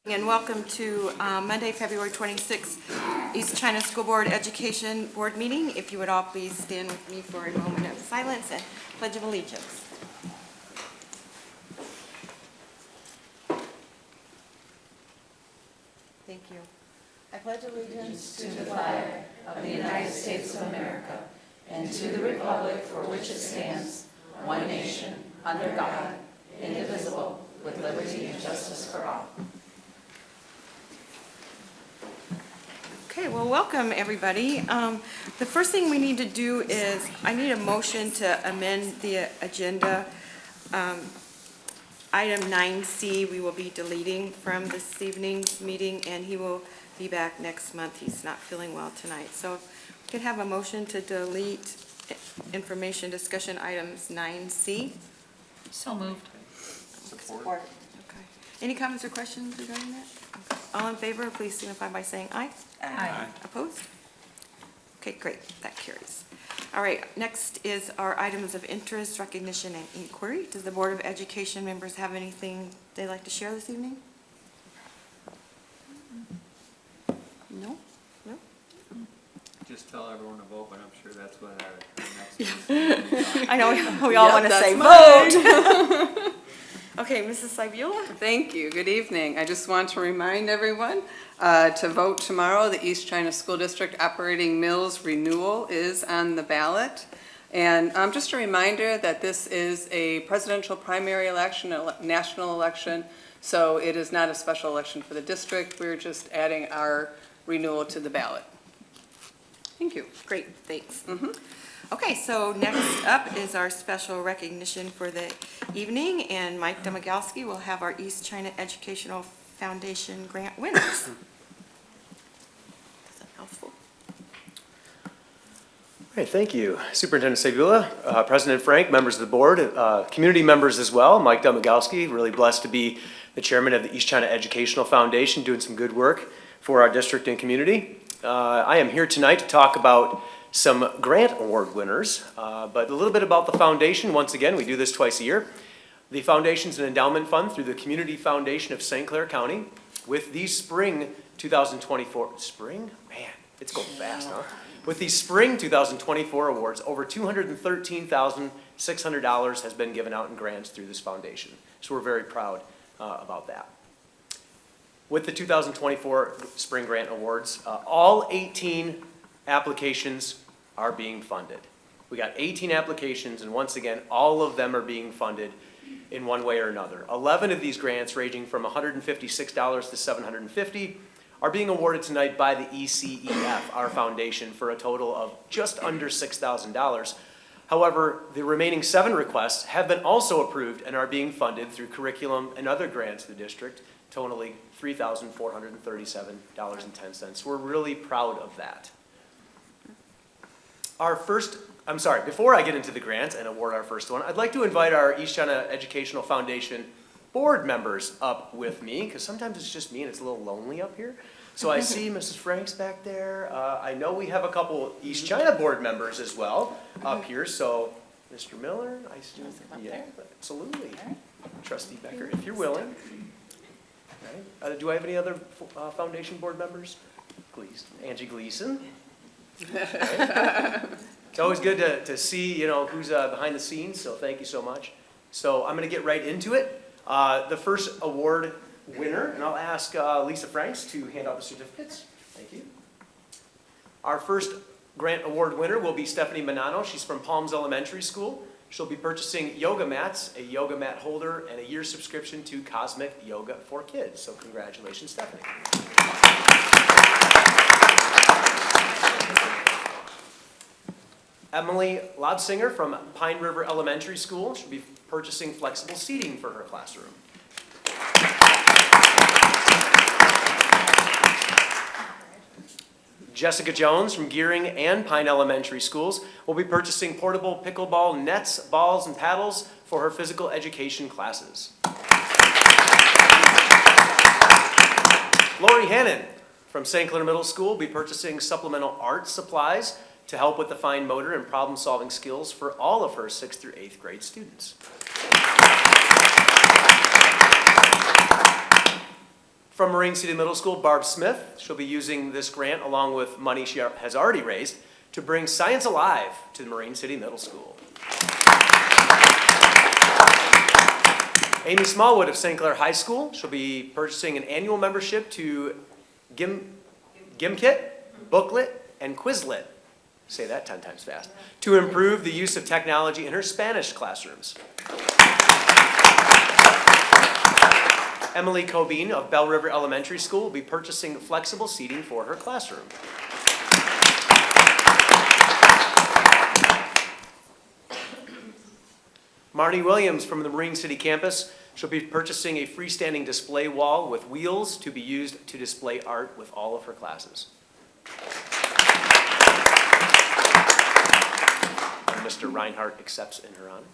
And welcome to Monday, February 26th, East China School Board Education Board meeting. If you would all please stand with me for a moment of silence and Pledge of Allegiance. Thank you. I pledge allegiance to the flag of the United States of America and to the republic for which it stands, one nation, under God, indivisible, with liberty and justice for all. Okay, well, welcome everybody. The first thing we need to do is, I need a motion to amend the agenda. Item 9C, we will be deleting from this evening's meeting, and he will be back next month. He's not feeling well tonight. So we could have a motion to delete information discussion items 9C. So moved. Support. Okay. Any comments or questions regarding that? Okay. All in favor, please signify by saying aye. Aye. Opposed? Okay, great, that carries. All right, next is our items of interest, recognition, and inquiry. Does the Board of Education members have anything they'd like to share this evening? No? No? Just tell everyone to vote, but I'm sure that's what our next meeting. I know, we all want to say vote. Okay, Mrs. Sibula? Thank you. Good evening. I just want to remind everyone to vote tomorrow. The East China School District Operating Mills renewal is on the ballot. And just a reminder that this is a presidential primary election, a national election, so it is not a special election for the district. We're just adding our renewal to the ballot. Thank you. Great, thanks. Okay, so next up is our special recognition for the evening, and Mike Domagalski will have our East China Educational Foundation grant winners. Is that helpful? All right, thank you. Superintendent Sibula, President Frank, members of the board, community members as well. Mike Domagalski, really blessed to be the chairman of the East China Educational Foundation, doing some good work for our district and community. I am here tonight to talk about some grant award winners, but a little bit about the foundation. Once again, we do this twice a year. The foundation's an endowment fund through the Community Foundation of St. Clair County. With these spring 2024, spring? Man, it's going fast, huh? With these spring 2024 awards, over $213,600 has been given out in grants through this foundation. So we're very proud about that. With the 2024 Spring Grant Awards, all 18 applications are being funded. We got 18 applications, and once again, all of them are being funded in one way or another. 11 of these grants, ranging from $156 to $750, are being awarded tonight by the ECEF, our foundation, for a total of just under $6,000. However, the remaining 7 requests have been also approved and are being funded through curriculum and other grants to the district, totaling $3,437.10. We're really proud of that. Before I get into the grant and award our first one, I'd like to invite our East China Educational Foundation board members up with me, because sometimes it's just me and it's a little lonely up here. So I see Mrs. Franks back there. I know we have a couple East China board members as well up here. So Mr. Miller, yeah, absolutely. Trustee Becker, if you're willing. Right. Do I have any other foundation board members? Please, Angie Gleason. Right. It's always good to see, who's behind the scenes, so thank you so much. So I'm going to get right into it. The first award winner, and I'll ask Lisa Franks to hand out the certificates. Thank you. Our first grant award winner will be Stephanie Manano. She's from Palms Elementary School. She'll be purchasing yoga mats, a yoga mat holder, and a year subscription to Cosmic Yoga for Kids. So congratulations, Stephanie. Emily Lodsinger from Pine River Elementary School. She'll be purchasing flexible seating for her classroom. Jessica Jones from Gearing and Pine Elementary Schools will be purchasing portable pickleball nets, balls, and paddles for her physical education classes. Lori Hannon from St. Clair Middle School will be purchasing supplemental art supplies to help with the fine motor and problem-solving skills for all of her 6th through 8th grade students. From Marine City Middle School, Barb Smith. She'll be using this grant along with money she has already raised to bring science alive to Marine City Middle School. Amy Smallwood of St. Clair High School. She'll be purchasing an annual membership to GimKit, Booklet, and Quizlet. Say that 10 times fast. To improve the use of technology in her Spanish classrooms. Emily Cobine of Bell River Elementary School will be purchasing flexible seating for her classroom. Marnie Williams from the Marine City campus. She'll be purchasing a freestanding display wall with wheels to be used to display art with all of her classes. And Mr. Reinhardt accepts in her honor.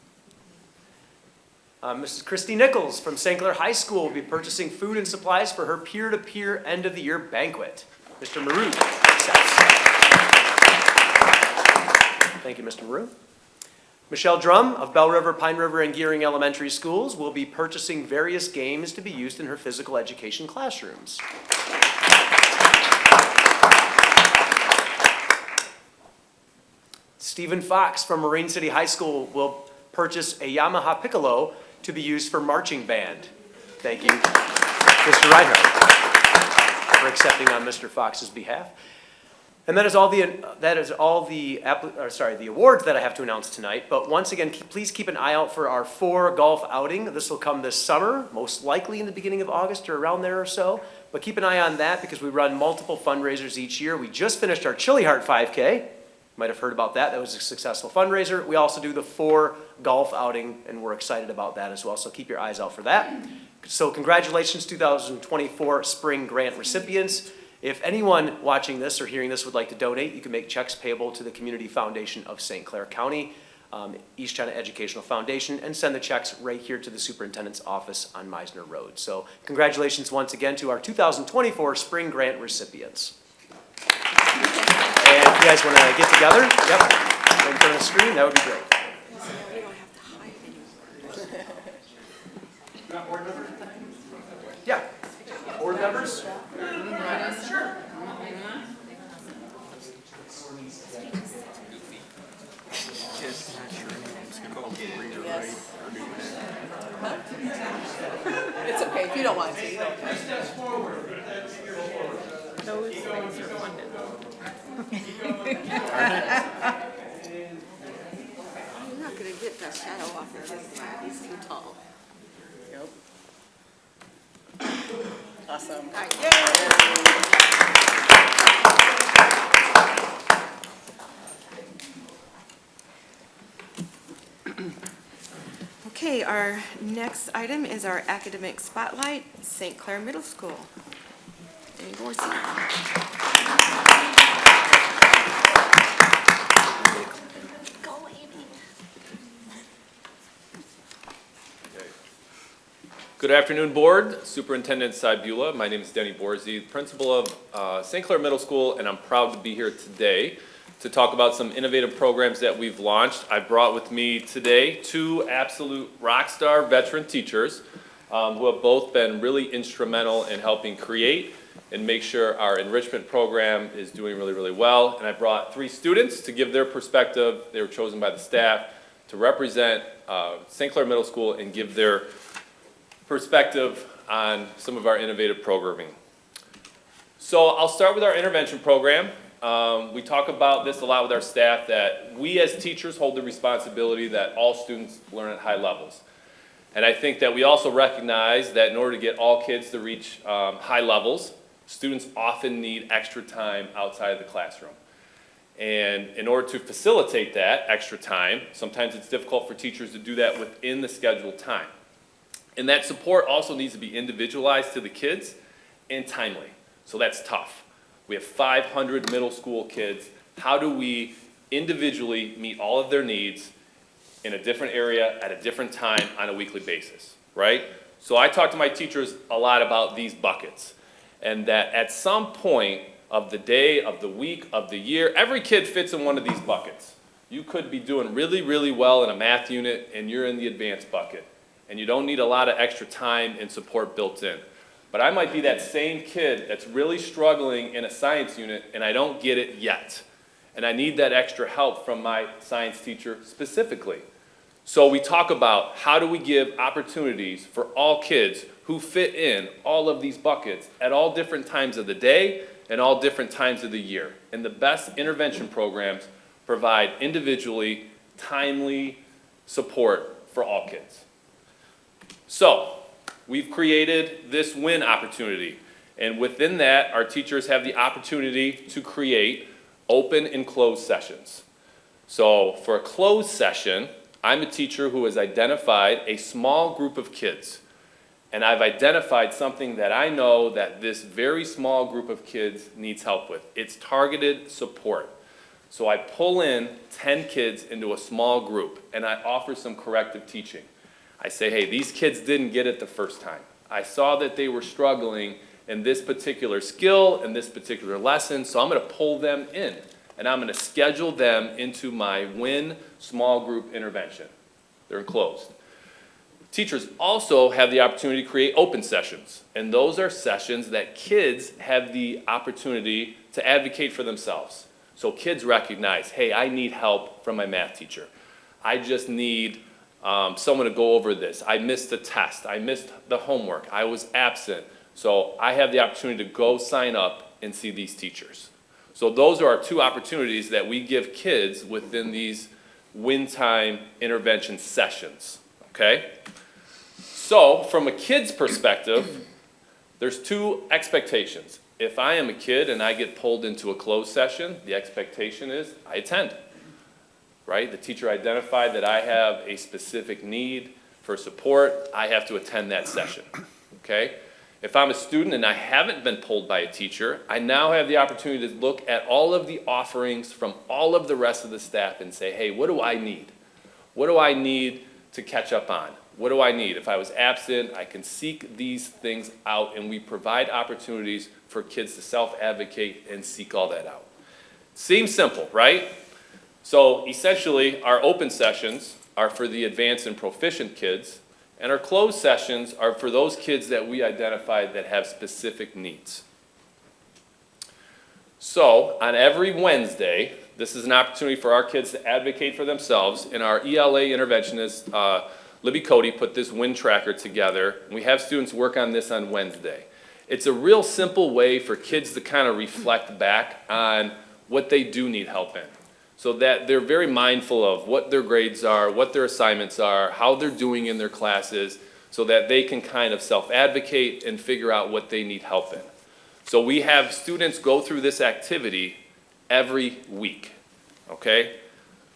Mrs. Christy Nichols from St. Clair High School will be purchasing food and supplies for her peer-to-peer end-of-the-year banquet. Mr. Maroon accepts. Thank you, Mr. Maroon. Michelle Drum of Bell River, Pine River, and Gearing Elementary Schools will be purchasing various games to be used in her physical education classrooms. Stephen Fox from Marine City High School will purchase a Yamaha Piccolo to be used for marching band. Thank you, Mr. Reinhardt, for accepting on Mr. Fox's behalf. And that is all the awards that I have to announce tonight. But once again, please keep an eye out for our 4 golf outing. This will come this summer, most likely in the beginning of August or around there or so. But keep an eye on that because we run multiple fundraisers each year. We just finished our Chili Heart 5K. You might have heard about that. That was a successful fundraiser. We also do the 4 golf outing, and we're excited about that as well. So keep your eyes out for that. So congratulations, 2024 spring grant recipients. If anyone watching this or hearing this would like to donate, you can make checks payable to the Community Foundation of St. Clair County, East China Educational Foundation, and send the checks right here to the superintendent's office on Meisner Road. So congratulations once again to our 2024 spring grant recipients. And if you guys want to get together, yep, right in front of the screen, that would be great. We don't have to hide anymore. Board members? Yeah. Board members? Sure. It's okay, if you don't want to, you don't. Those things are funded. You're not gonna get that shadow off of his side, he's too tall. Yep. Awesome. Okay, our next item is our academic spotlight, St. Clair Middle School. Danny Borsi. Go, Amy. Good afternoon, Board. Superintendent Cybula. My name is Denny Borzi, principal of St. Clair Middle School, and I'm proud to be here today to talk about some innovative programs that we've launched. I brought with me today 2 absolute rock star veteran teachers who have both been really instrumental in helping create and make sure our enrichment program is doing really, really well. And I brought 3 students to give their perspective. They were chosen by the staff to represent St. Clair Middle School and give their perspective on some of our innovative programming. So I'll start with our intervention program. We talk about this a lot with our staff, that we as teachers hold the responsibility that all students learn at high levels. And I think that we also recognize that in order to get all kids to reach high levels, students often need extra time outside of the classroom. And in order to facilitate that extra time, sometimes it's difficult for teachers to do that within the scheduled time. And that support also needs to be individualized to the kids and timely. So that's tough. We have 500 middle school kids. How do we individually meet all of their needs in a different area at a different time on a weekly basis, right? So I talk to my teachers a lot about these buckets, and that at some point of the day, of the week, of the year, every kid fits in one of these buckets. You could be doing really, really well in a math unit and you're in the advanced bucket, and you don't need a lot of extra time and support built in. But But I might be that same kid that's really struggling in a science unit and I don't get it yet. And I need that extra help from my science teacher specifically. So we talk about how do we give opportunities for all kids who fit in all of these buckets at all different times of the day and all different times of the year. And the best intervention programs provide individually timely support for all kids. So we've created this win opportunity. And within that, our teachers have the opportunity to create open and closed sessions. So for a closed session, I'm a teacher who has identified a small group of kids. And I've identified something that I know that this very small group of kids needs help with. It's targeted support. So I pull in 10 kids into a small group and I offer some corrective teaching. I say, hey, these kids didn't get it the first time. I saw that they were struggling in this particular skill and this particular lesson, so I'm going to pull them in and I'm going to schedule them into my WIN small group intervention. They're enclosed. Teachers also have the opportunity to create open sessions, and those are sessions that kids have the opportunity to advocate for themselves. So kids recognize, hey, I need help from my math teacher. I just need someone to go over this. I missed the test. I missed the homework. I was absent. So I have the opportunity to go sign up and see these teachers. So those are our two opportunities that we give kids within these WIN time intervention sessions, okay? So from a kid's perspective, there's two expectations. If I am a kid and I get pulled into a closed session, the expectation is I attend, right? The teacher identified that I have a specific need for support. I have to attend that session, okay? If I'm a student and I haven't been pulled by a teacher, I now have the opportunity to look at all of the offerings from all of the rest of the staff and say, hey, what do I need? What do I need to catch up on? What do I need? If I was absent, I can seek these things out, and we provide opportunities for kids to self-advocate and seek all that out. Seems simple, right? So essentially, our open sessions are for the advanced and proficient kids, and our closed sessions are for those kids that we identified that have specific needs. So on every Wednesday, this is an opportunity for our kids to advocate for themselves, and our ELA interventionist, Libby Cody, put this WIN tracker together. We have students work on this on Wednesday. It's a real simple way for kids to kind of reflect back on what they do need help in, so that they're very mindful of what their grades are, what their assignments are, how they're doing in their classes, so that they can kind of self-advocate and figure out what they need help in. So we have students go through this activity every week, okay?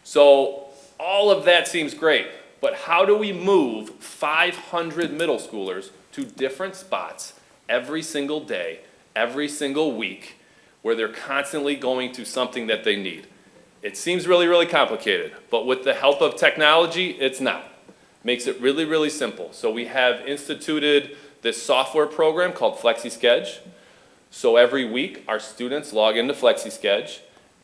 So all of that seems great, but how do we move 500 middle schoolers to different spots every single day, every single week, where they're constantly going to something that they need? It seems really, really complicated, but with the help of technology, it's not. Makes it really, really simple. So we have instituted this software program called FlexiSchedule. So every week, our students log into FlexiSchedule,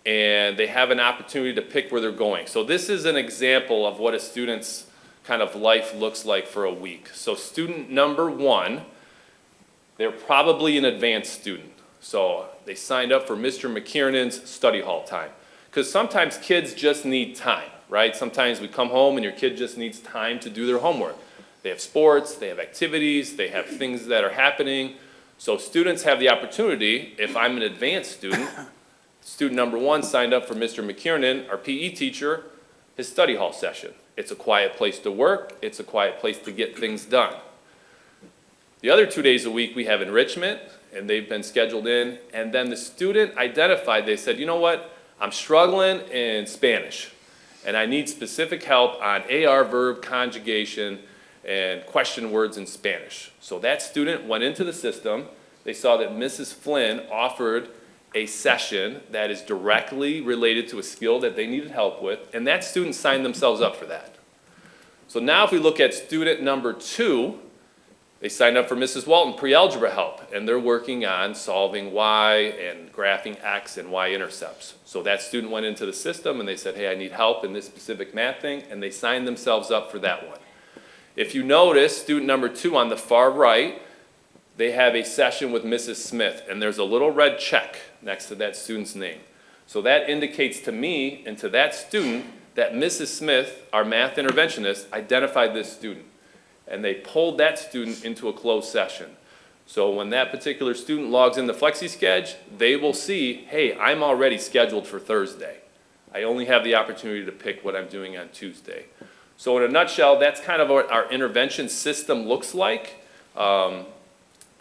and they have an opportunity to pick where they're going. So this is an example of what a student's kind of life looks like for a week. So student number 1, they're probably an advanced student. So they signed up for Mr. McKiernan's study hall time. Because sometimes kids just need time, right? Sometimes we come home and your kid just needs time to do their homework. They have sports, they have activities, they have things that are happening. So students have the opportunity, if I'm an advanced student, student number 1 signed up for Mr. McKiernan, our PE teacher, his study hall session. It's a quiet place to work, it's a quiet place to get things done. The other 2 days a week we have enrichment, and they've been scheduled in, and then the student identified, they said, you know what, I'm struggling in Spanish, and I need specific help on AR verb conjugation and question words in Spanish. So that student went into the system, they saw that Mrs. Flynn offered a session that is directly related to a skill that they needed help with, and that student signed themselves up for that. So now if we look at student number 2, they signed up for Mrs. Walton pre-algebra help, and they're working on solving y and graphing x and y-intercepts. So that student went into the system and they said, hey, I need help in this specific math thing, and they signed themselves up for that one. If you notice, student number 2 on the far right, they have a session with Mrs. Smith, and there's a little red check next to that student's name. So that indicates to me and to that student that Mrs. Smith, our math interventionist, identified this student. And they pulled that student into a closed session. So when that particular student logs into FlexiSchedule, they will see, hey, I'm already scheduled for Thursday. I only have the opportunity to pick what I'm doing on Tuesday. So in a nutshell, that's kind of what our intervention system looks like.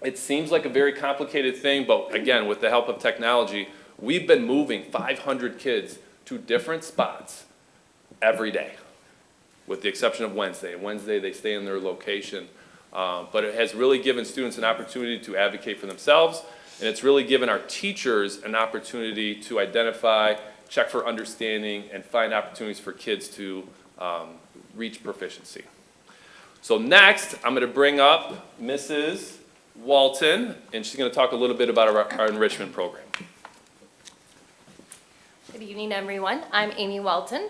It seems like a very complicated thing, but again, with the help of technology, we've been moving 500 kids to different spots every day, with the exception of Wednesday. Wednesday, they stay in their location. But it has really given students an opportunity to advocate for themselves, and it's really given our teachers an opportunity to identify, check for understanding, and find opportunities for kids to reach proficiency. So next, I'm going to bring up Mrs. Walton, and she's going to talk a little bit about our enrichment program. Good evening, everyone. I'm Amy Walton.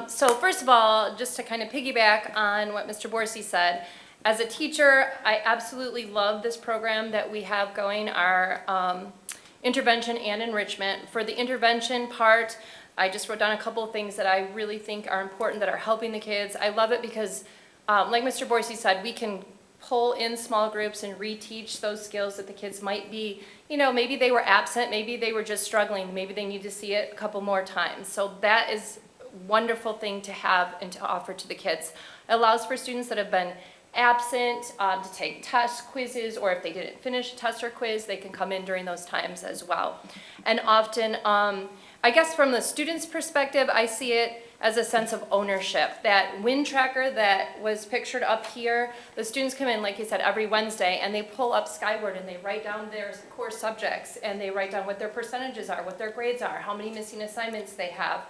So first of all, just to kind of piggyback on what Mr. Borsey said, as a teacher, I absolutely love this program that we have going, our intervention and enrichment. For the intervention part, I just wrote down a couple of things that I really think are important that are helping the kids. I love it because, like Mr. Borsey said, we can pull in small groups and reteach those skills that the kids might be, you know, maybe they were absent, maybe they were just struggling, maybe they need to see it a couple more times. So that is a wonderful thing to have and to offer to the kids. It allows for students that have been absent to take tests, quizzes, or if they didn't finish a test or quiz, they can come in during those times as well. And often, I guess from the student's perspective, I see it as a sense of ownership. That win tracker that was pictured up here, the students come in, like you said, every Wednesday, and they pull up Skyward and they write down their core subjects, and they write down what their percentages are, what their grades are, how many missing assignments they have.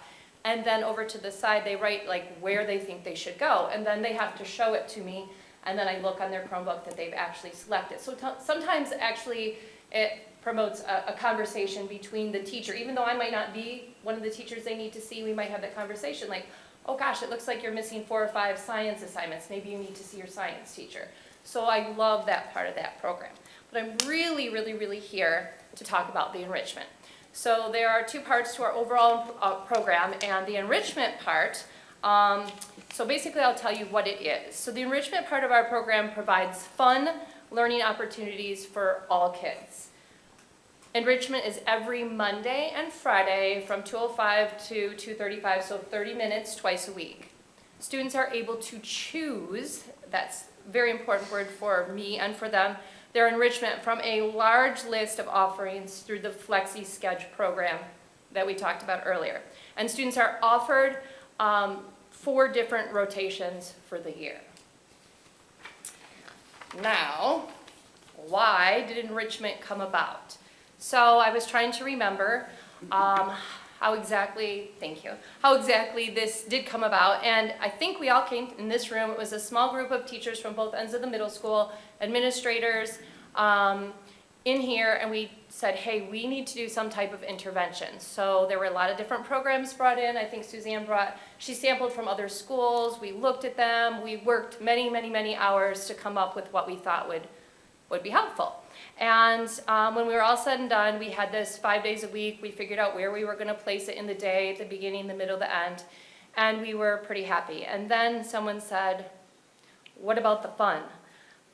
And then over to the side, they write like where they think they should go, and then they have to show it to me, and then I look on their Chromebook that they've actually selected. So sometimes actually it promotes a conversation between the teacher. Even though I might not be one of the teachers they need to see, we might have that conversation like, oh gosh, it looks like you're missing 4 or 5 science assignments. Maybe you need to see your science teacher. So I love that part of that program. But I'm really, really, really here to talk about the enrichment. So there are 2 parts to our overall program, and the enrichment part, so basically I'll tell you what it is. So the enrichment part of our program provides fun learning opportunities for all kids. Enrichment is every Monday and Friday from 2:05 to 2:35, so 30 minutes twice a week. Students are able to choose, that's a very important word for me and for them, their enrichment from a large list of offerings through the FlexiSchedule program that we talked about earlier. And students are offered 4 different rotations for the year. Now, why did enrichment come about? So I was trying to remember how exactly this did come about, and I think we all came in this room. It was a small group of teachers from both ends of the middle school, administrators in here, and we said, hey, we need to do some type of intervention. So there were a lot of different programs brought in. I think Suzanne she sampled from other schools. We looked at them. We worked many, many, many hours to come up with what we thought would be helpful. And when we were all said and done, we had this 5 days a week. We figured out where we were going to place it in the day, the beginning, the middle, the end, and we were pretty happy. And then someone said, what about the fun?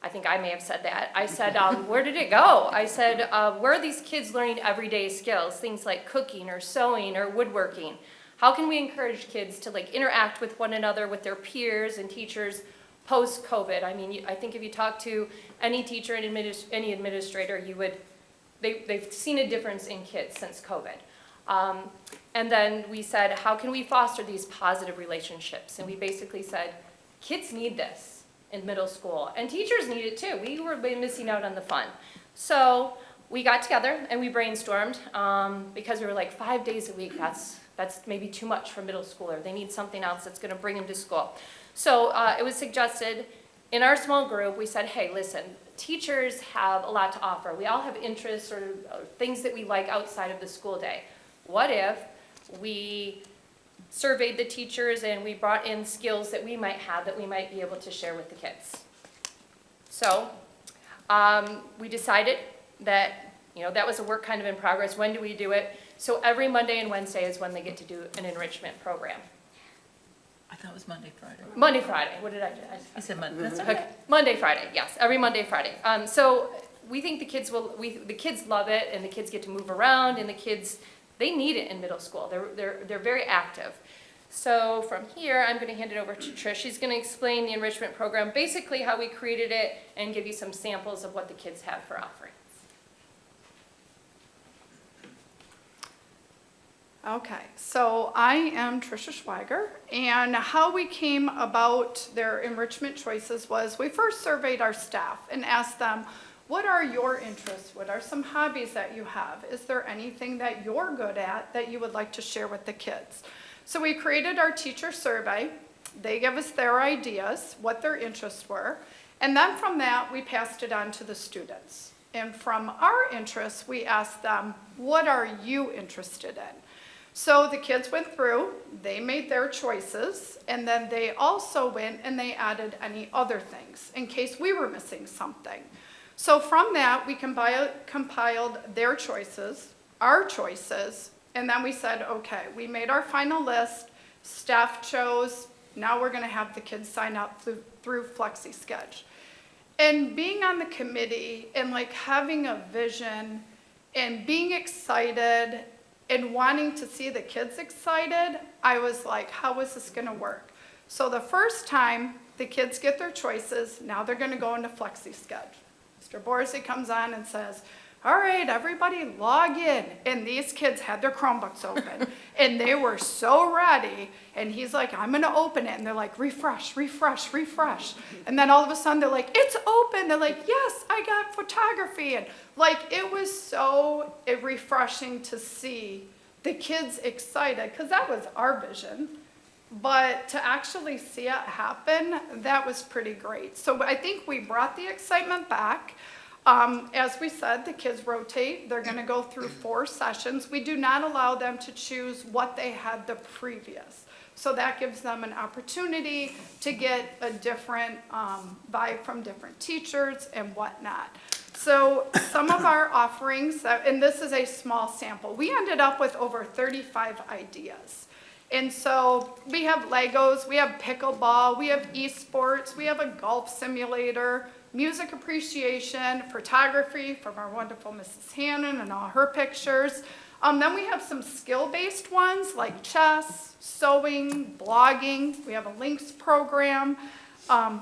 I think I may have said that. I said, where did it go? I said, where are these kids learning everyday skills, things like cooking or sewing or woodworking? How can we encourage kids to like interact with one another, with their peers and teachers post-COVID? I mean, I think if you talk to any teacher and any administrator, they've seen a difference in kids since COVID. And then we said, how can we foster these positive relationships? And we basically said, kids need this in middle school, and teachers need it too. We were missing out on the fun. So we got together and we brainstormed because we were like 5 days a week, that's maybe too much for middle schooler. They need something else that's gonna bring them to school. So it was suggested in our small group, we said, hey, listen, teachers have a lot to offer. We all have interests or things that we like outside of the school day. What if we surveyed the teachers and we brought in skills that we might have that we might be able to share with the kids? So We decided that, that was a work kind of in progress. When do we do it? So every Monday and Wednesday is when they get to do an enrichment program. I thought it was Monday, Friday. Monday, Friday, what did I do? You said Monday, that's Okay, okay. Monday, Friday, yes, every Monday, Friday. So we think the kids the kids love it, and the kids get to move around, and the kids, they need it in middle school. They're very active. So from here, I'm gonna hand it over to Trish. She's gonna explain the enrichment program, basically how we created it, and give you some samples of what the kids have for offerings. Okay, so I am Tricia Schweiger, and how we came about their enrichment choices was we first surveyed our staff and asked them, what are your interests? What are some hobbies that you have? Is there anything that you're good at that you would like to share with the kids? So we created our teacher survey. They gave us their ideas, what their interests were, and then from that, we passed it on to the students. And from our interests, we asked them, what are you interested in? So the kids went through, they made their choices, and then they also went and they added any other things in case we were missing something. So from that, we compiled their choices, our choices, and then we said, okay, we made our final list, staff chose, now we're gonna have the kids sign up through FlexiSketch. And being on the committee and like having a vision and being excited and wanting to see the kids excited, I was like, how is this gonna work? So the first time the kids get their choices, now they're gonna go into FlexiSketch. Mr. Borsey comes on and says, all right, everybody log in. And these kids had their Chromebooks open and they were so ready. And he's like, I'm gonna open it. And they're like, refresh, refresh, refresh. And then all of a sudden they're like, it's open. They're like, yes, I got photography. And like, it was so refreshing to see the kids excited, because that was our vision. But to actually see it happen, that was pretty great. So I think we brought the excitement back. As we said, the kids rotate. They're gonna go through 4 sessions. We do not allow them to choose what they had the previous. So that gives them an opportunity to get a different vibe from different teachers and whatnot. So some of our offerings, and this is a small sample, we ended up with over 35 ideas. And so we have Legos, we have pickleball, we have esports, we have a golf simulator, music appreciation, photography from our wonderful Mrs. Hannon and all her pictures. Then we have some skill-based ones like chess, sewing, blogging. We have a links program.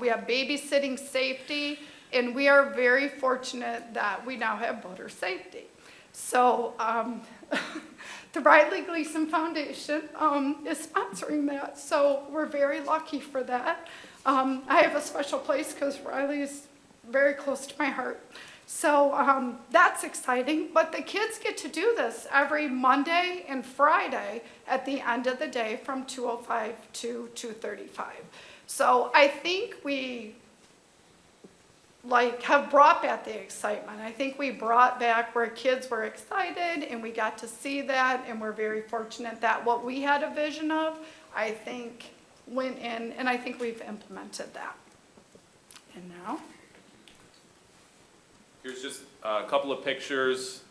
We have babysitting safety. And we are very fortunate that we now have boater safety. So the Riley Gleason Foundation is sponsoring that. So we're very lucky for that. I have a special place because Riley is very close to my heart. So that's exciting, but the kids get to do this every Monday and Friday at the end of the day from 2:05 to 2:35. So I think we have brought back the excitement. I think we brought back where kids were excited and we got to see that, and we're very fortunate that what we had a vision of, I think went in, and I think we've implemented that. And now? Here's just a couple of pictures.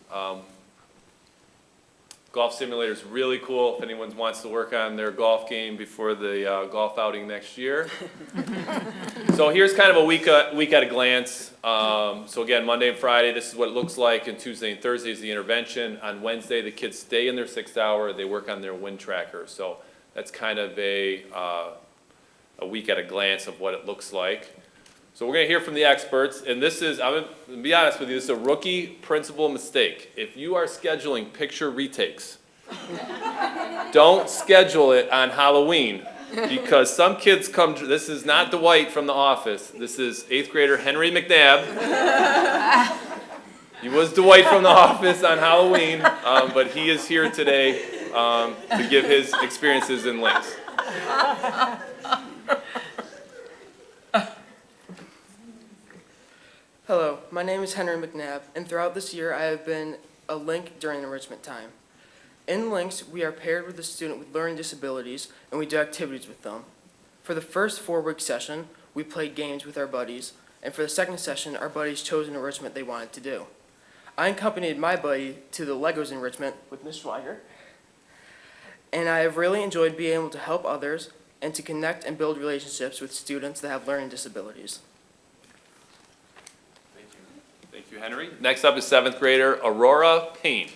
Golf simulator is really cool if anyone wants to work on their golf game before the golf outing next year. So here's kind of a week at a glance. So again, Monday and Friday, this is what it looks like, and Tuesday and Thursday is the intervention. On Wednesday, the kids stay in their 6th hour. They work on their wind tracker. So that's kind of a week at a glance of what it looks like. So we're going to hear from the experts, and this is, I'm going to be honest with you, this is a rookie principal mistake. If you are scheduling picture retakes, don't schedule it on Halloween, because some kids come, this is not Dwight from The Office, this is 8th grader Henry McNabb. He was Dwight from The Office on Halloween, but he is here today to give his experiences in links. Hello, my name is Henry McNabb, and throughout this year I have been a link during enrichment time. In links, we are paired with a student with learning disabilities, and we do activities with them. For the first 4-week session, we played games with our buddies, and for the second session, our buddies chose an enrichment they wanted to do. I accompanied my buddy to the Legos enrichment with Ms. Schweiger, and I have really enjoyed being able to help others and to connect and build relationships with students that have learning disabilities. Thank you, Henry. Next up is 7th grader Aurora Payne.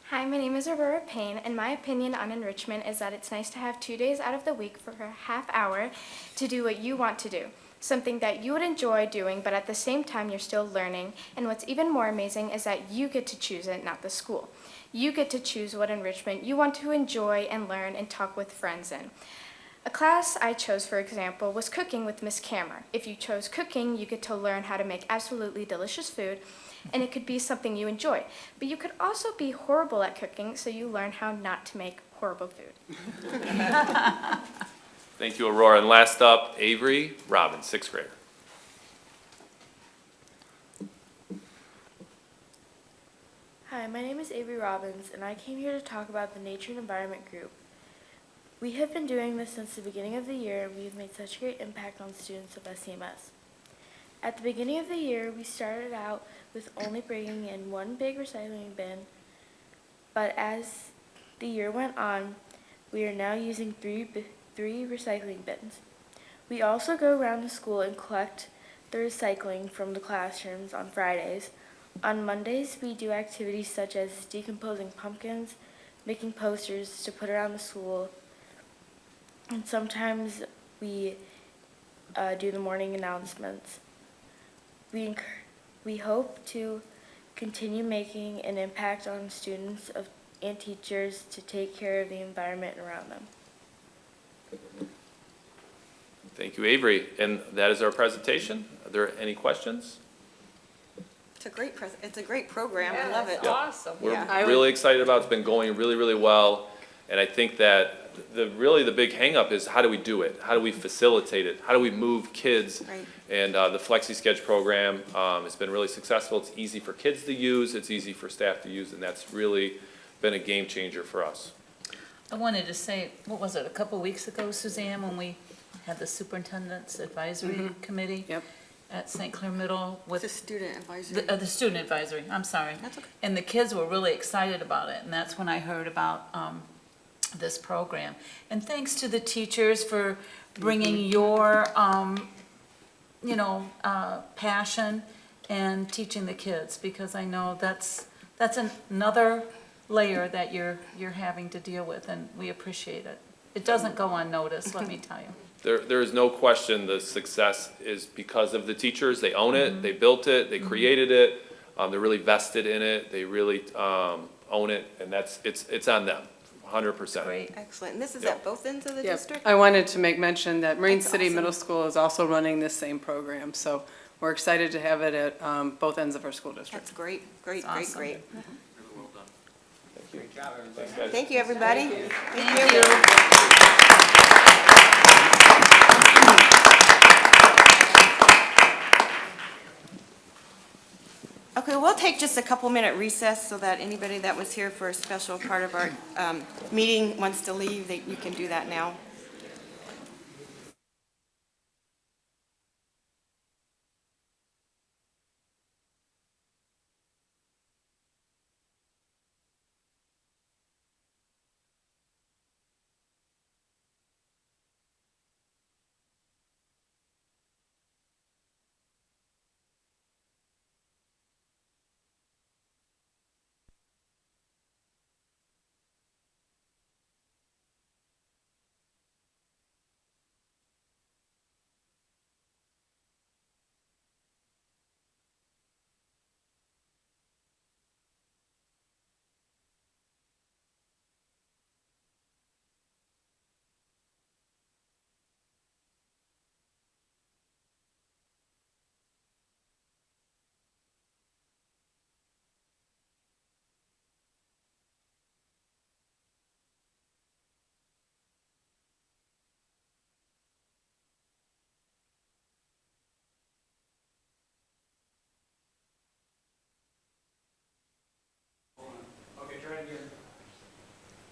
Hi, my name is Aurora Payne, and my opinion on enrichment is that it's nice to have 2 days out of the week for a half hour to do what you want to do, something that you would enjoy doing, but at the same time you're still learning. And what's even more amazing is that you get to choose it, not the school. You get to choose what enrichment you want to enjoy and learn and talk with friends in. A class I chose, for example, was cooking with Miss Cameron. If you chose cooking, you get to learn how to make absolutely delicious food, and it could be something you enjoy. But you could also be horrible at cooking, so you learn how not to make horrible food. Thank you, Aurora. And last up, Avery Robbins, 6th grader. Hi, my name is Avery Robbins, and I came here to talk about the Nature and Environment group. We have been doing this since the beginning of the year, and we have made such a great impact on students of SEMS. At the beginning of the year, we started out with only bringing in one big recycling bin, but as the year went on, we are now using three recycling bins. We also go around the school and collect the recycling from the classrooms on Fridays. On Mondays, we do activities such as decomposing pumpkins, making posters to put around the school, and sometimes we do the morning announcements. We hope to continue making an impact on students and teachers to take care of the environment around them. Thank you, Avery. And that is our presentation. Are there any questions? It's a great program. I love it. Yeah. Awesome. We're Yeah. really excited about it. It's been going really, really well. And I think that the big hangup is how do we do it? How do we facilitate it? How do we move kids? Right. And the Flexi Sketch program has been really successful. It's easy for kids to use. It's easy for staff to use. And that's really been a game changer for us. I wanted to say, what was it, a couple weeks ago, Suzanne, when we had the superintendent's advisory committee? Yep. At St. Clair Middle with. It's a student advisory. The student advisory, I'm sorry. That's okay. And the kids were really excited about it, and that's when I heard about this program. And thanks to the teachers for bringing your, passion and teaching the kids, because I know that's another layer that you're having to deal with, and we appreciate it. It doesn't go unnoticed, let me tell you. There is no question the success is because of the teachers. They own it, they built it, they created it, they're really vested in it, they really own it, and it's on them, 100%. Great. Excellent. And this is Yep. at both ends of the Yep. district? I wanted to make mention that Marine That's City awesome. Middle School is also running this same program, so we're excited to have it at both ends of our school district. That's great, great, great, Awesome. great. Great job, everybody. Thank you, everybody. Thank you. Okay, we'll take just a couple-minute recess so that anybody that was here for a special part of our meeting wants to leave, you can do that now.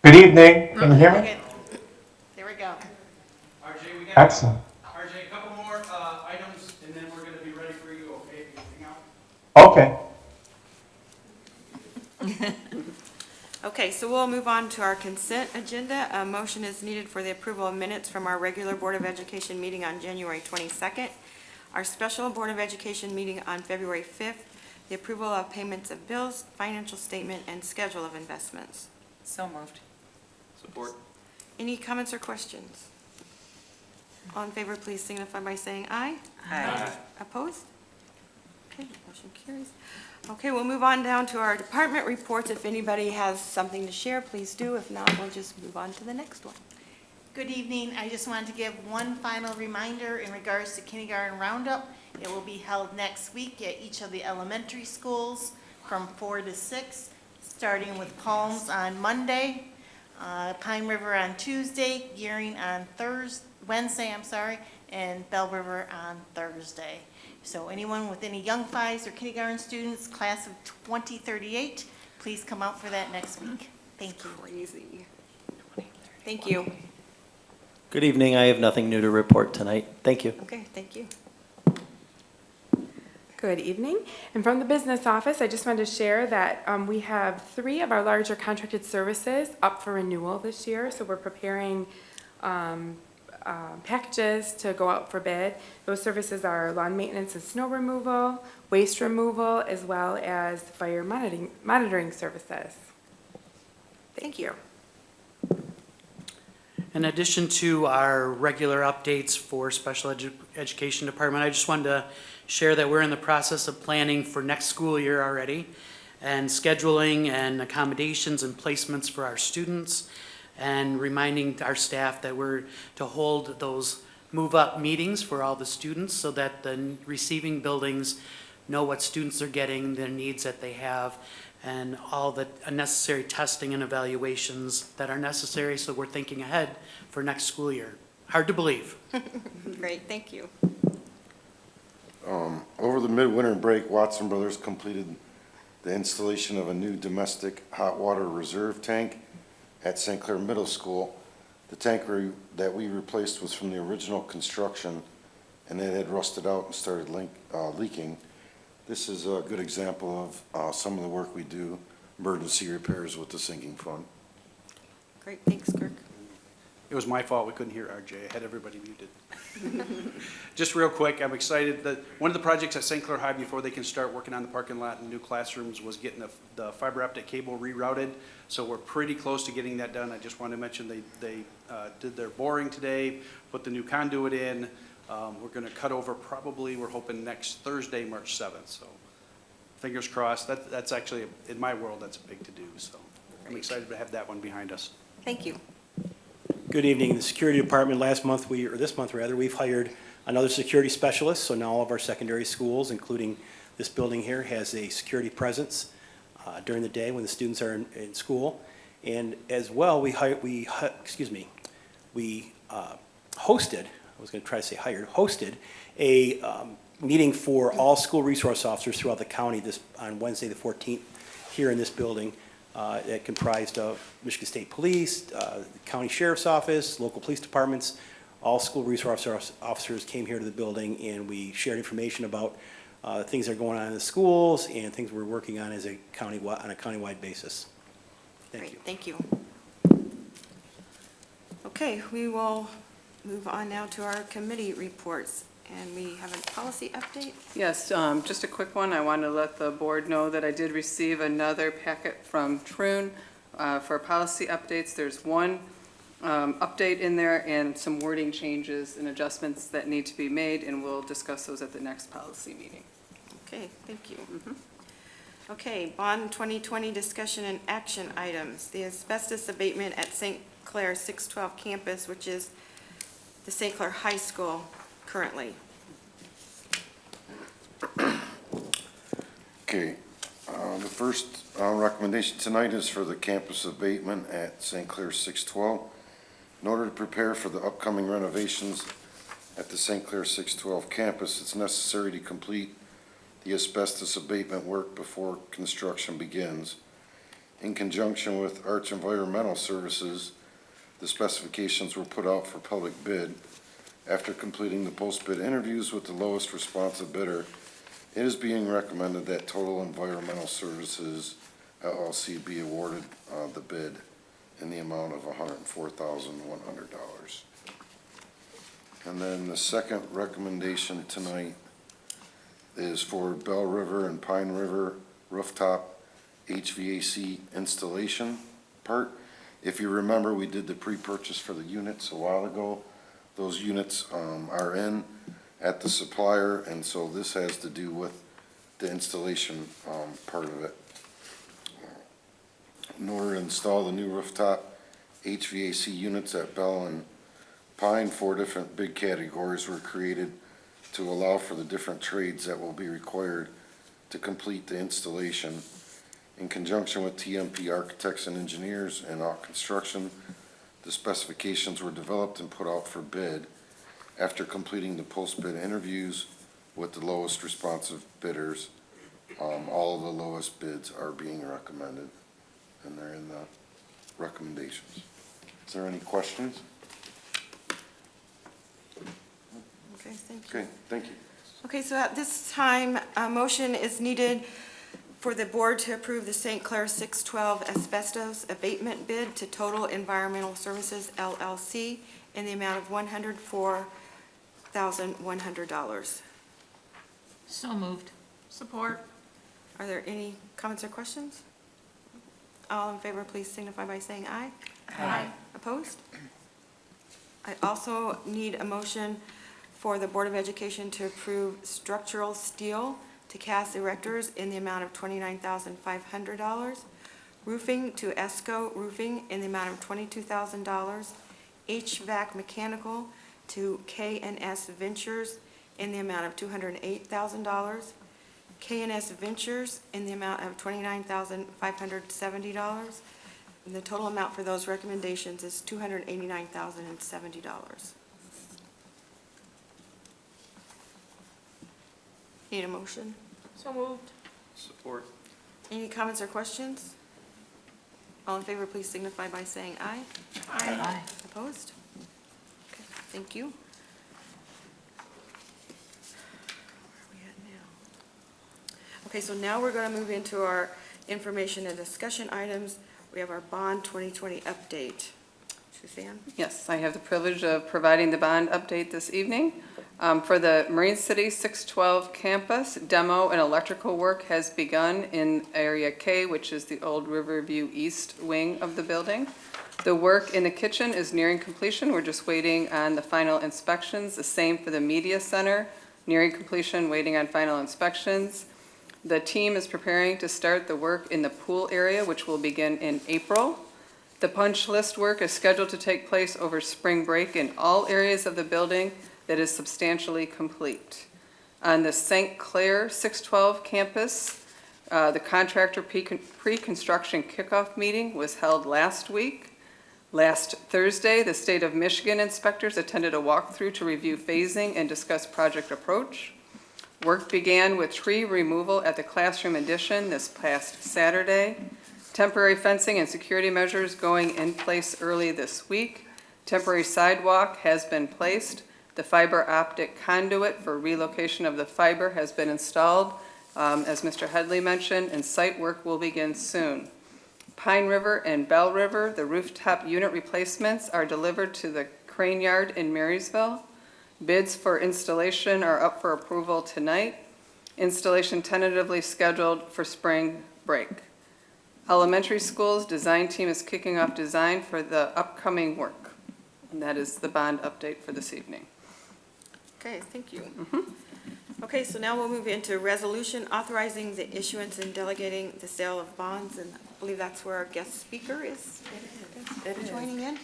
Good evening. Can you hear me? There we go. Excellent. RJ, a couple more. Okay. Okay, so we'll move on to our consent agenda. A motion is needed for the approval of minutes from our regular Board of Education meeting on January 22nd, our special Board of Education meeting on February 5th, the approval of payments of bills, financial statement, and schedule of investments. So moved. Support. Any comments or questions? All in favor, please signify by saying aye. Aye. Opposed? Okay, motion carries. Okay, we'll move on down to our department reports. If anybody has something to share, please do. If not, we'll just move on to the next one. Good evening. I just wanted to give one final reminder in regards to kindergarten roundup. It will be held next week at each of the elementary schools from 4 to 6, starting with Palms on Monday, Pine River on Tuesday, Gearing on Wednesday, and Bell River on Thursday. So anyone with any young fives or kindergarten students, class of 2038, please come out for that next week. Thank you. Crazy. Thank you. Good evening. I have nothing new to report tonight. Thank you. Okay, thank you. Good evening. And from the business office, I just wanted to share that we have 3 of our larger contracted services up for renewal this year. So we're preparing packages to go out for bid. Those services are lawn maintenance and snow removal, waste removal, as well as fire monitoring services. Thank you. In addition to our regular updates for special education department, I just wanted to share that we're in the process of planning for next school year already and scheduling and accommodations and placements for our students and reminding our staff that we're to hold those move-up meetings for all the students so that the receiving buildings know what students are getting, their needs that they have, and all the necessary testing and evaluations that are necessary, so we're thinking ahead for next school year. Hard to believe. Great, thank you. Over the midwinter break, Watson Brothers completed the installation of a new domestic hot water reserve tank at St. Clair Middle School. The tank that we replaced was from the original construction, and it had rusted out and started leaking. This is a good example of some of the work we do, emergency repairs with the sinking fund. Great, thanks, Kirk. It was my fault, we couldn't hear RJ, I had everybody muted. Just real quick, I'm excited that one of the projects at St. Clair High before they can start working on the parking lot and new classrooms was getting the fiber optic cable rerouted. So we're pretty close to getting that done. I just wanted to mention they did their boring today, put the new conduit in. We're gonna cut over probably, we're hoping next Thursday, March 7th. So fingers crossed, that's actually, in my world, that's a big to do. So I'm excited to have that one behind us. Thank you. Good evening. The security department this month we've hired another security specialist. So now all of our secondary schools, including this building here, has a security presence during the day when the students are in school. And as well, we hosted, a meeting for all school resource officers throughout the county on Wednesday the 14th here in this building. That comprised of Michigan State Police, the County Sheriff's Office, local police departments. All school resource officers came here to the building, and we shared information about things that are going on in the schools and things we're working on on a countywide basis. Thank you. Thank you. Okay, we will move on now to our committee reports. And we have a policy update? Yes, just a quick one. I want to let the board know that I did receive another packet from Troon for policy updates. There's one update in there and some wording changes and adjustments that need to be made, and we'll discuss those at the next policy meeting. Okay, thank you. Okay, Bond 2020 discussion and action items. The asbestos abatement at St. Clair 612 campus, which is the St. Clair High School currently. Okay, the first recommendation tonight is for the campus abatement at St. Clair 612. In order to prepare for the upcoming renovations at the St. Clair 612 campus, it's necessary to complete the asbestos abatement work before construction begins. In conjunction with Arch Environmental Services, the specifications were put out for public bid. After completing the post-bid interviews with the lowest responsive bidder, It is being recommended that Total Environmental Services LLC be awarded the bid in the amount of $104,100. And then the second recommendation tonight is for Bell River and Pine River rooftop HVAC installation part. If you remember, we did the pre-purchase for the units a while ago. Those units are in at the supplier, and so this has to do with the installation part of it. In order to install the new rooftop HVAC units at Bell and Pine, 4 different bid categories were created to allow for the different trades that will be required to complete the installation. In conjunction with TMP Architects and Engineers and Alt Construction, the specifications were developed and put out for bid. After completing the post-bid interviews with the lowest responsive bidders, all of the lowest bids are being recommended, and they're in the recommendations. Is there any questions? Okay, thank you. Okay, thank you. Okay, so at this time, a motion is needed for the board to approve the St. Clair 612 asbestos abatement bid to Total Environmental Services LLC in the amount of $104,100. So moved. Support. Are there any comments or questions? All in favor, please signify by saying aye. Aye. Opposed? I also need a motion for the Board of Education to approve structural steel to cast erectors in the amount of $29,500, roofing to ESCO Roofing in the amount of $22,000, HVAC mechanical to K&S Ventures in the amount of $208,000, K&S Ventures in the amount of $29,570, and the total amount for those recommendations is $289,070. Need a motion? So moved. Support. Any comments or questions? All in favor, please signify by saying aye. Aye. Opposed? Okay, thank you. Where are we at now? Okay, so now we're going to move into our information and discussion items. We have our bond 2020 update. Suzanne? Yes, I have the privilege of providing the bond update this evening. For the Marine City 612 campus, demo and electrical work has begun in Area K, which is the old Riverview East wing of the building. The work in the kitchen is nearing completion. We're just waiting on the final inspections. The same for the media center, nearing completion, waiting on final inspections. The team is preparing to start the work in the pool area, which will begin in April. The punch list work is scheduled to take place over spring break in all areas of the building that is substantially complete. On the St. Clair 612 campus, the contractor pre-construction kickoff meeting was held last week. Last Thursday, the State of Michigan inspectors attended a walkthrough to review phasing and discuss project approach. Work began with tree removal at the classroom addition this past Saturday. Temporary fencing and security measures going in place early this week. Temporary sidewalk has been placed. The fiber optic conduit for relocation of the fiber has been installed, as Mr. Headley mentioned, and site work will begin soon. Pine River and Bell River, the rooftop unit replacements are delivered to the crane yard in Marysville. Bids for installation are up for approval tonight. Installation tentatively scheduled for spring break. Elementary schools design team is kicking off design for the upcoming work. And that is the bond update for this evening. Okay, thank you. Okay, so now we'll move into resolution authorizing the issuance and delegating the sale of bonds, and I believe that's where our guest speaker is joining in.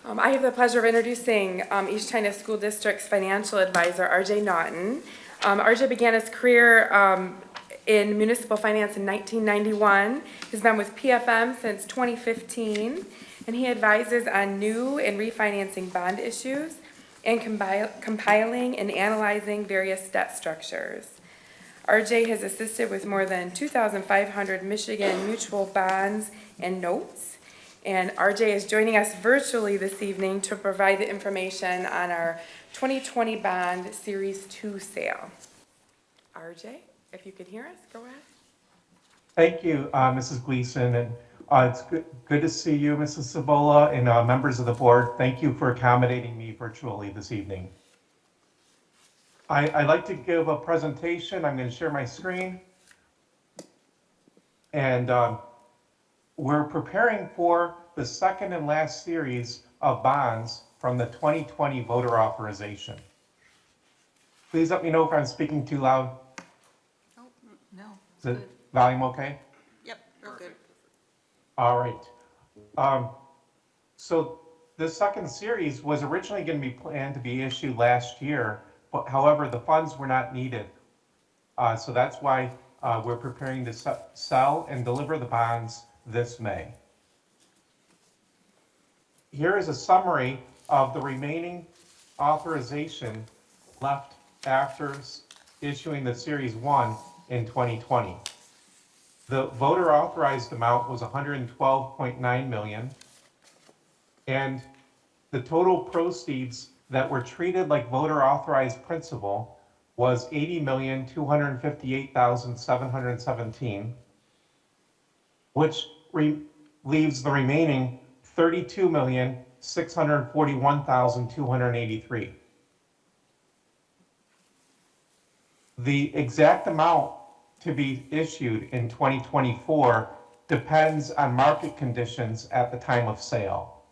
I have the pleasure of introducing East China School District's financial advisor, RJ Naughton. RJ began his career in municipal finance in 1991. He's been with PFM since 2015, and he advises on new and refinancing bond issues and compiling and analyzing various debt structures. RJ has assisted with more than 2,500 Michigan mutual bonds and notes. And RJ is joining us virtually this evening to provide the information on our 2020 bond Series 2 sale. RJ? If you could hear us, go ahead. Thank you, Mrs. Gleason, and it's good to see you, Mrs. Cibola, and members of the board. Thank you for accommodating me virtually this evening. I'd like to give a presentation. I'm going to share my screen. And we're preparing for the second and last series of bonds from the 2020 voter authorization. Please let me know if I'm speaking too loud. No. Is the volume okay? Yep, real good. All right. So the second series was originally going to be planned to be issued last year, but however, the funds were not needed. So that's why we're preparing to sell and deliver the bonds this May. Here is a summary of the remaining authorization left after issuing the Series 1 in 2020. The voter authorized amount was 112.9 million, and the total proceeds that were treated like voter authorized principal was 80,258,717, which leaves the remaining 32,641,283. The exact amount to be issued in 2024 depends on market conditions at the time of sale,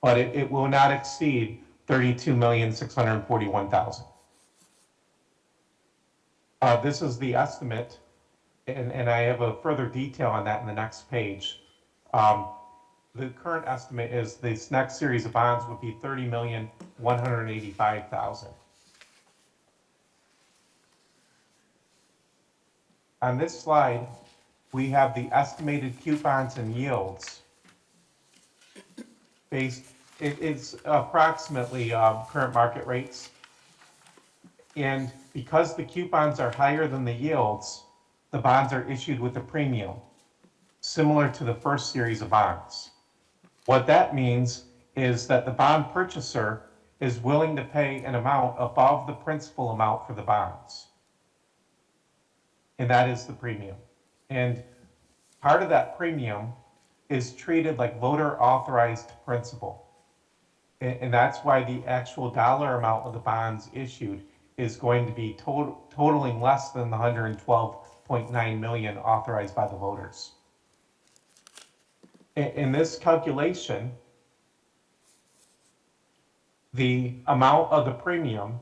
but it will not exceed 32,641,000. This is the estimate, and I have a further detail on that in the next page. The current estimate is this next series of bonds would be 30,185,000. On this slide, we have the estimated coupons and yields. It's approximately current market rates. And because the coupons are higher than the yields, the bonds are issued with a premium, similar to the first series of bonds. What that means is that the bond purchaser is willing to pay an amount above the principal amount for the bonds. And that is the premium. And part of that premium is treated like voter authorized principal. And that's why the actual dollar amount of the bonds issued is going to be totaling less than the 112.9 million authorized by the voters. In this calculation, the amount of the premium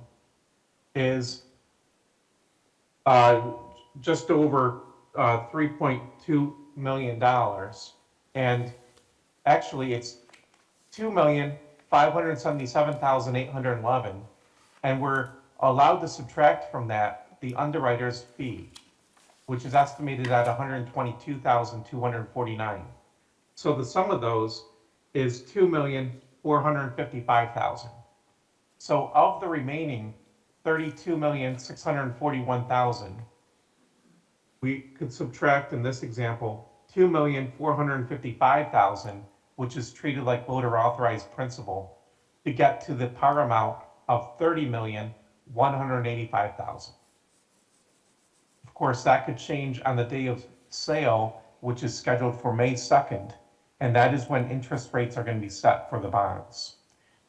is just over $3.2 million. And actually it's 2,577,811. And we're allowed to subtract from that the underwriter's fee, which is estimated at 122,249. So the sum of those is 2,455,000. So of the remaining 32,641,000, we could subtract in this example 2,455,000, which is treated like voter authorized principal, to get to the par amount of 30,185,000. Of course, that could change on the day of sale, which is scheduled for May 2nd, and that is when interest rates are going to be set for the bonds.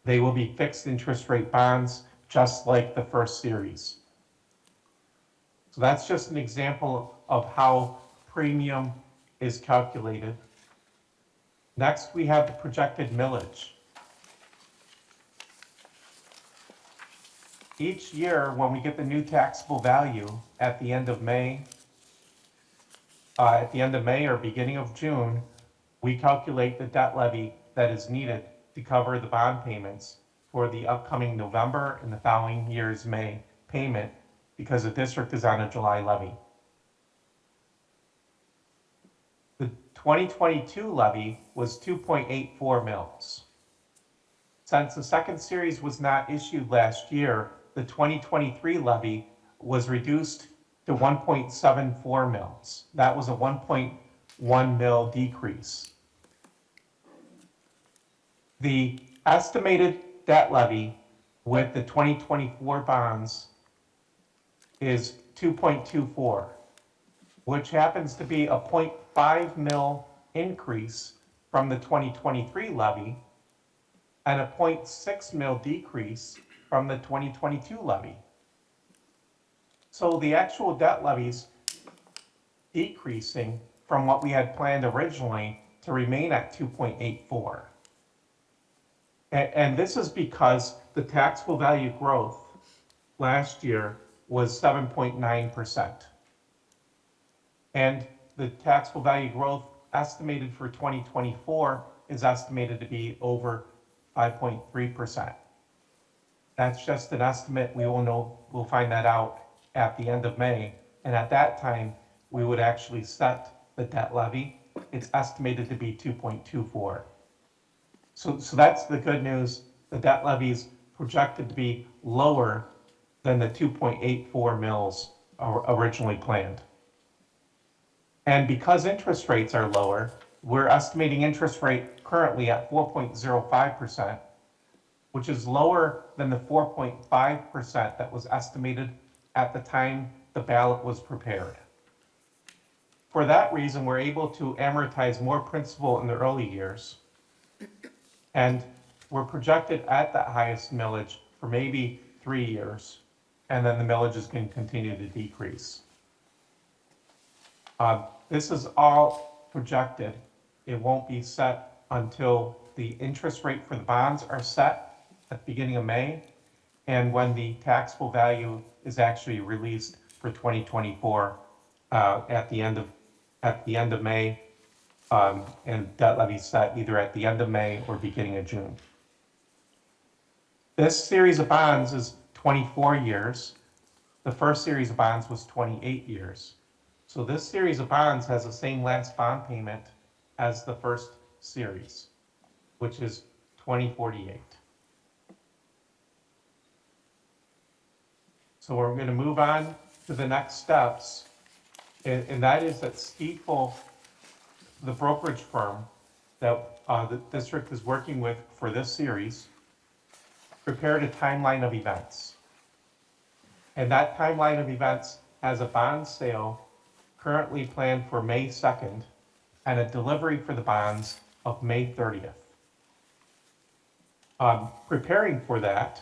They will be fixed interest rate bonds, just like the first series. So that's just an example of how premium is calculated. Next, we have the projected millage. Each year, when we get the new taxable value at the end of May, or beginning of June, we calculate the debt levy that is needed to cover the bond payments for the upcoming November and the following year's May payment, because the district is on a July levy. The 2022 levy was 2.84 mils. Since the second series was not issued last year, the 2023 levy was reduced to 1.74 mils. That was a 1.1 mil decrease. The estimated debt levy with the 2024 bonds is 2.24, which happens to be a 0.5 mil increase from the 2023 levy and a 0.6 mil decrease from the 2022 levy. So the actual debt levy's decreasing from what we had planned originally to remain at 2.84. And this is because the taxable value growth last year was 7.9%. And the taxable value growth estimated for 2024 is estimated to be over 5.3%. That's just an estimate. We'll find that out at the end of May. And at that time, we would actually set the debt levy. It's estimated to be 2.24. So that's the good news. The debt levy is projected to be lower than the 2.84 mils originally planned. And because interest rates are lower, we're estimating interest rate currently at 4.05%, which is lower than the 4.5% that was estimated at the time the ballot was prepared. For that reason, we're able to amortize more principal in the early years, and we're projected at that highest millage for maybe 3 years, and then the millage is going to continue to decrease. This is all projected. It won't be set until the interest rate for the bonds are set at the beginning of May, and when the taxable value is actually released for 2024 at the end of May, and debt levy set either at the end of May or beginning of June. This series of bonds is 24 years. The first series of bonds was 28 years. So this series of bonds has the same last bond payment as the first series, which is 2048. So we're going to move on to the next steps, and that is that Stiefel, the brokerage firm that the district is working with for this series, prepared a timeline of events. And that timeline of events has a bond sale currently planned for May 2nd and a delivery for the bonds of May 30th. Preparing for that,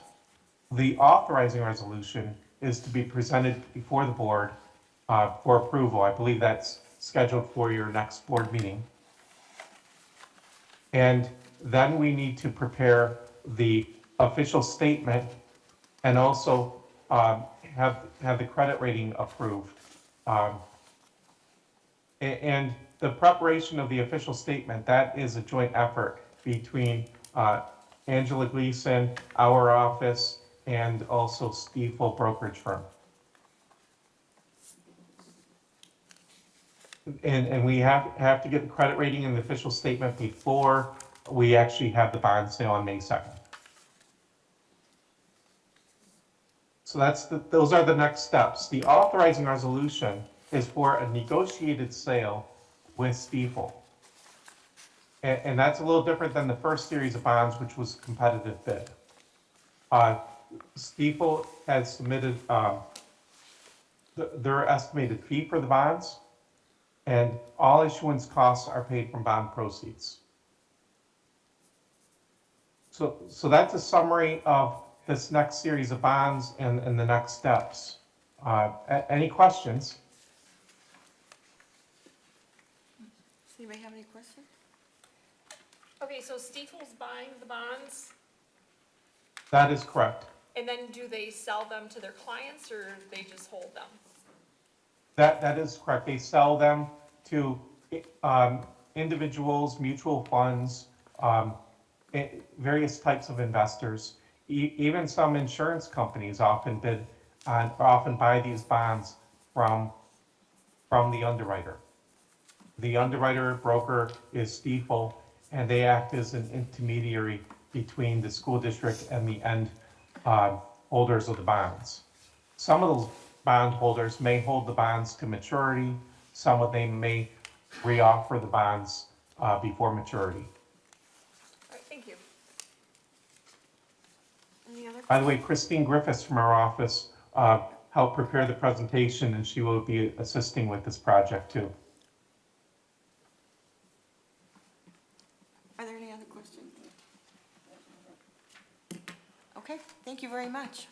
the authorizing resolution is to be presented before the board for approval. I believe that's scheduled for your next board meeting. And then we need to prepare the official statement and also have the credit rating approved. And the preparation of the official statement, that is a joint effort between Angela Gleason, our office, and also Stiefel brokerage firm. And we have to get the credit rating and the official statement before we actually have the bond sale on May 2nd. So those are the next steps. The authorizing resolution is for a negotiated sale with Stiefel. And that's a little different than the first series of bonds, which was competitive bid. Stiefel has submitted their estimated fee for the bonds, and all issuance costs are paid from bond proceeds. So that's a summary of this next series of bonds and the next steps. Any questions? Does anybody have any questions? Okay, so Stiefel's buying the bonds, That is correct. and then do they sell them to their clients, or they just hold them? That is correct. They sell them to individuals, mutual funds, various types of investors. Even some insurance companies often buy these bonds from the underwriter. The underwriter broker is Stiefel, and they act as an intermediary between the school district and the end holders of the bonds. Some of those bond holders may hold the bonds to maturity. Some of them may reoffer the bonds before maturity. All right, thank you. Any other By the way, Christine Griffiths from our office help prepare the presentation, and she will be assisting with this project too. Are there any other questions? Okay, thank you very much.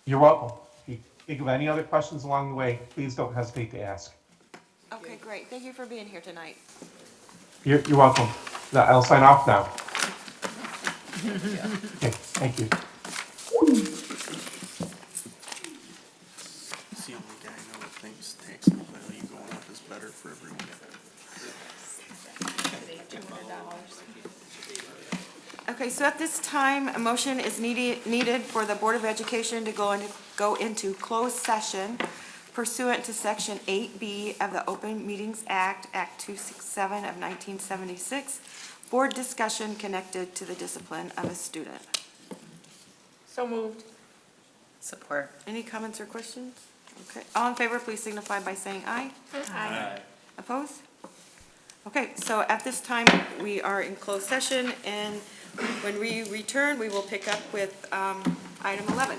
You're welcome. If you think of any other questions along the way, please don't hesitate to ask. Okay, great. Thank you for being here tonight. You're welcome. Now, I'll sign off now. Okay, thank you. It's the only guy I know that thinks tax value going up is better for everyone. Okay, so at this time, a motion is needed for the Board of Education to go into closed session pursuant to Section 8B of the Open Meetings Act, Act 267 of 1976, board discussion connected to the discipline of a student. So moved. Support. Any comments or questions? Okay, all in favor, please signify by saying aye. Aye. Opposed? Okay, so at this time, we are in closed session, and when we return, we will pick up with item 11.